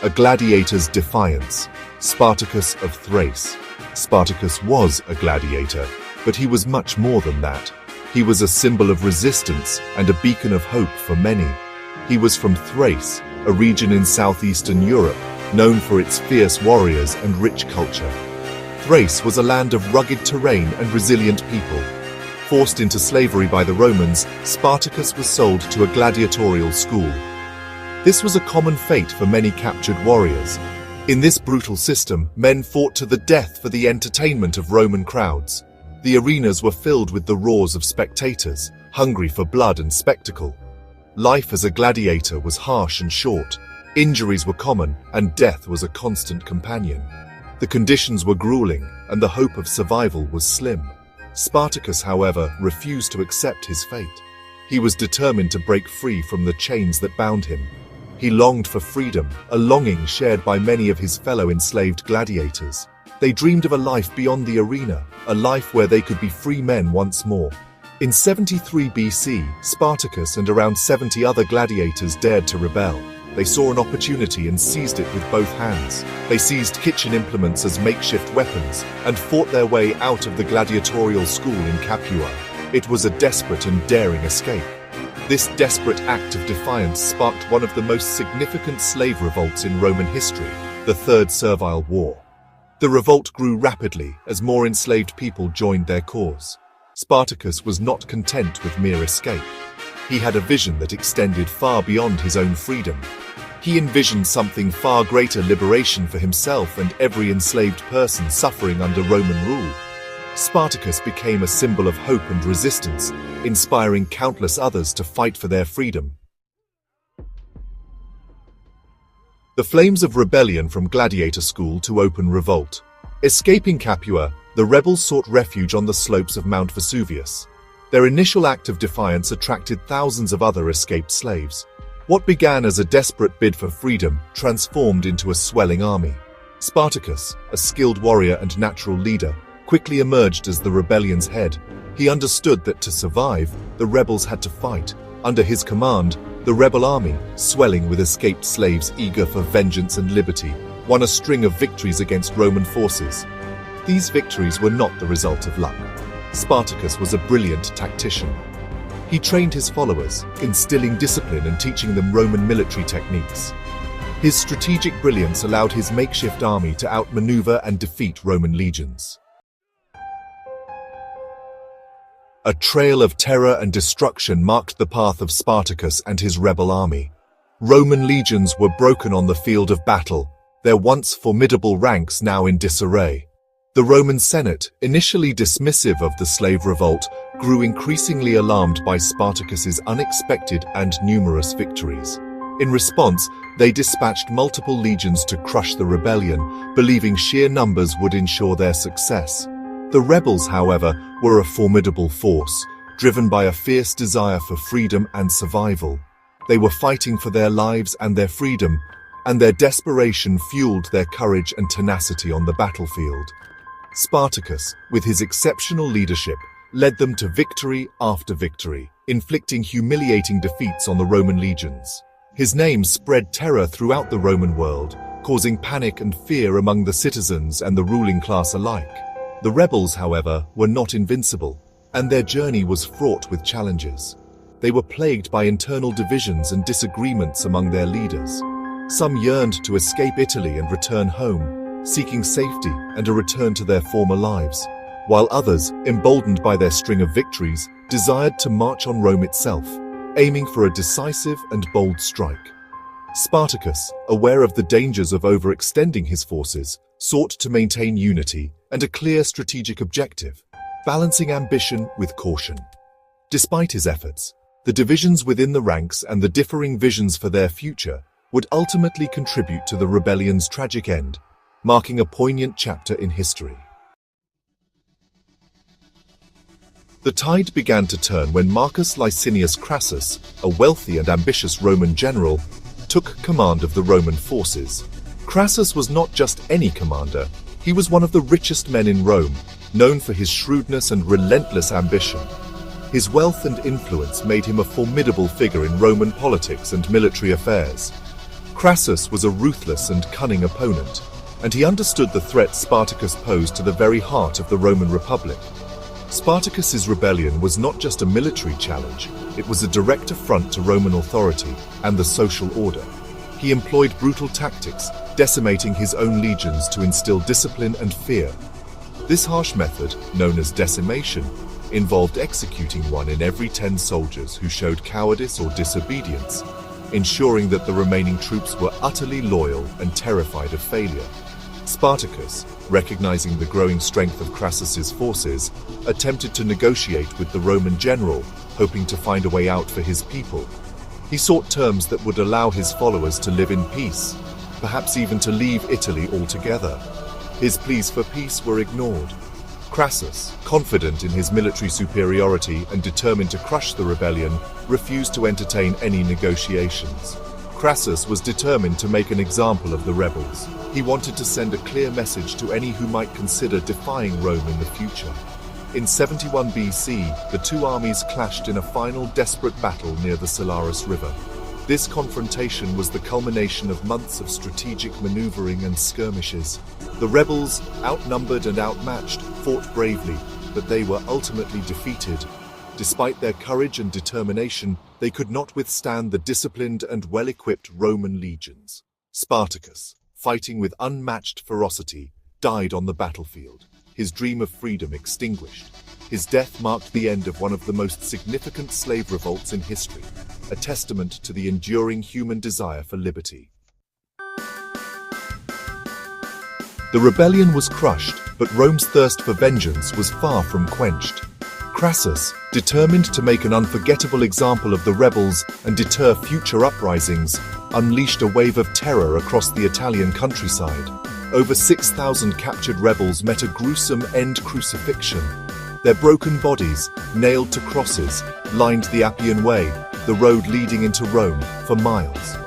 A gladiator's defiance. Spartacus of Thrace. Spartacus was a gladiator, but he was much more than that. He was a symbol of resistance and a beacon of hope for many. He was from Thrace, a region in southeastern Europe, known for its fierce warriors and rich culture. Thrace was a land of rugged terrain and resilient people. Forced into slavery by the Romans, Spartacus was sold to a gladiatorial school. This was a common fate for many captured warriors. In this brutal system, men fought to the death for the entertainment of Roman crowds. The arenas were filled with the roars of spectators, hungry for blood and spectacle. Life as a gladiator was harsh and short. Injuries were common, and death was a constant companion. The conditions were grueling, and the hope of survival was slim. Spartacus, however, refused to accept his fate. He was determined to break free from the chains that bound him. He longed for freedom, a longing shared by many of his fellow enslaved gladiators. They dreamed of a life beyond the arena, a life where they could be free men once more. In 73 BC, Spartacus and around 70 other gladiators dared to rebel. They saw an opportunity and seized it with both hands. They seized kitchen implements as makeshift weapons and fought their way out of the gladiatorial school in Capua. It was a desperate and daring escape. This desperate act of defiance sparked one of the most significant slave revolts in Roman history, the Third Servile War. The revolt grew rapidly as more enslaved people joined their cause. Spartacus was not content with mere escape. He had a vision that extended far beyond his own freedom. He envisioned something far greater: liberation for himself and every enslaved person suffering under Roman rule. Spartacus became a symbol of hope and resistance, inspiring countless others to fight for their freedom. The flames of rebellion from gladiator school to open revolt. Escaping Capua, the rebels sought refuge on the slopes of Mount Vesuvius. Their initial act of defiance attracted thousands of other escaped slaves. What began as a desperate bid for freedom transformed into a swelling army. Spartacus, a skilled warrior and natural leader, quickly emerged as the rebellion's head. He understood that to survive, the rebels had to fight. Under his command, the rebel army, swelling with escaped slaves eager for vengeance and liberty, won a string of victories against Roman forces. These victories were not the result of luck. Spartacus was a brilliant tactician. He trained his followers, instilling discipline and teaching them Roman military techniques. His strategic brilliance allowed his makeshift army to outmaneuver and defeat Roman legions. A trail of terror and destruction marked the path of Spartacus and his rebel army. Roman legions were broken on the field of battle, their once formidable ranks now in disarray. The Roman Senate, initially dismissive of the slave revolt, grew increasingly alarmed by Spartacus's unexpected and numerous victories. In response, they dispatched multiple legions to crush the rebellion, believing sheer numbers would ensure their success. The rebels, however, were a formidable force, driven by a fierce desire for freedom and survival. They were fighting for their lives and their freedom, and their desperation fueled their courage and tenacity on the battlefield. Spartacus, with his exceptional leadership, led them to victory after victory, inflicting humiliating defeats on the Roman legions. His name spread terror throughout the Roman world, causing panic and fear among the citizens and the ruling class alike. The rebels, however, were not invincible, and their journey was fraught with challenges. They were plagued by internal divisions and disagreements among their leaders. Some yearned to escape Italy and return home, seeking safety and a return to their former lives, while others, emboldened by their string of victories, desired to march on Rome itself, aiming for a decisive and bold strike. Spartacus, aware of the dangers of overextending his forces, sought to maintain unity and a clear strategic objective, balancing ambition with caution. Despite his efforts, the divisions within the ranks and the differing visions for their future would ultimately contribute to the rebellion's tragic end, marking a poignant chapter in history. The tide began to turn when Marcus Licinius Crassus, a wealthy and ambitious Roman general, took command of the Roman forces. Crassus was not just any commander, he was one of the richest men in Rome, known for his shrewdness and relentless ambition. His wealth and influence made him a formidable figure in Roman politics and military affairs. Crassus was a ruthless and cunning opponent, and he understood the threat Spartacus posed to the very heart of the Roman Republic. Spartacus's rebellion was not just a military challenge, it was a direct affront to Roman authority and the social order. He employed brutal tactics, decimating his own legions to instill discipline and fear. This harsh method, known as decimation, involved executing 1 in every 10 soldiers who showed cowardice or disobedience, ensuring that the remaining troops were utterly loyal and terrified of failure. Spartacus, recognizing the growing strength of Crassus's forces, attempted to negotiate with the Roman general, hoping to find a way out for his people. He sought terms that would allow his followers to live in peace, perhaps even to leave Italy altogether. His pleas for peace were ignored. Crassus, confident in his military superiority and determined to crush the rebellion, refused to entertain any negotiations. Crassus was determined to make an example of the rebels. He wanted to send a clear message to any who might consider defying Rome in the future. In 71 BC, the two armies clashed in a final desperate battle near the Salaris River. This confrontation was the culmination of months of strategic maneuvering and skirmishes. The rebels, outnumbered and outmatched, fought bravely, but they were ultimately defeated. Despite their courage and determination, they could not withstand the disciplined and well-equipped Roman legions. Spartacus, fighting with unmatched ferocity, died on the battlefield, his dream of freedom extinguished. His death marked the end of one of the most significant slave revolts in history, a testament to the enduring human desire for liberty. The rebellion was crushed, but Rome's thirst for vengeance was far from quenched. Crassus, determined to make an unforgettable example of the rebels and deter future uprisings, unleashed a wave of terror across the Italian countryside. Over 6,000 captured rebels met a gruesome end crucifixion. Their broken bodies, nailed to crosses, lined the Appian Way, the road leading into Rome, for miles.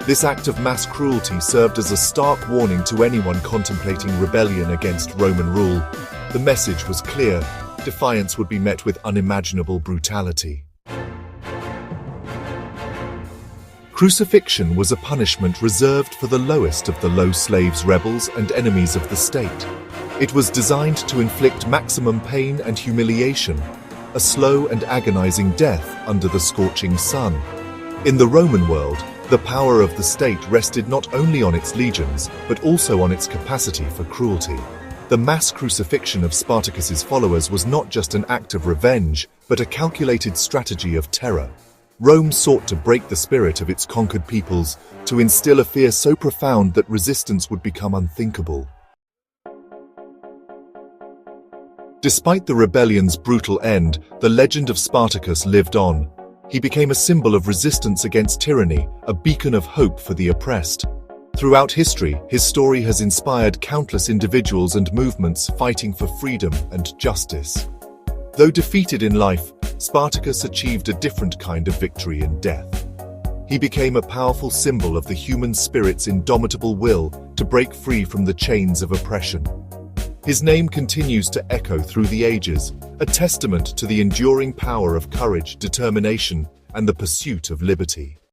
This act of mass cruelty served as a stark warning to anyone contemplating rebellion against Roman rule. The message was clear: defiance would be met with unimaginable brutality. Crucifixion was a punishment reserved for the lowest of the low slaves, rebels, and enemies of the state. It was designed to inflict maximum pain and humiliation, a slow and agonizing death under the scorching sun. In the Roman world, the power of the state rested not only on its legions, but also on its capacity for cruelty. The mass crucifixion of Spartacus's followers was not just an act of revenge, but a calculated strategy of terror. Rome sought to break the spirit of its conquered peoples, to instill a fear so profound that resistance would become unthinkable. Despite the rebellion's brutal end, the legend of Spartacus lived on. He became a symbol of resistance against tyranny, a beacon of hope for the oppressed. Throughout history, his story has inspired countless individuals and movements fighting for freedom and justice. Though defeated in life, Spartacus achieved a different kind of victory in death. He became a powerful symbol of the human spirit's indomitable will to break free from the chains of oppression. His name continues to echo through the ages, a testament to the enduring power of courage, determination, and the pursuit of liberty.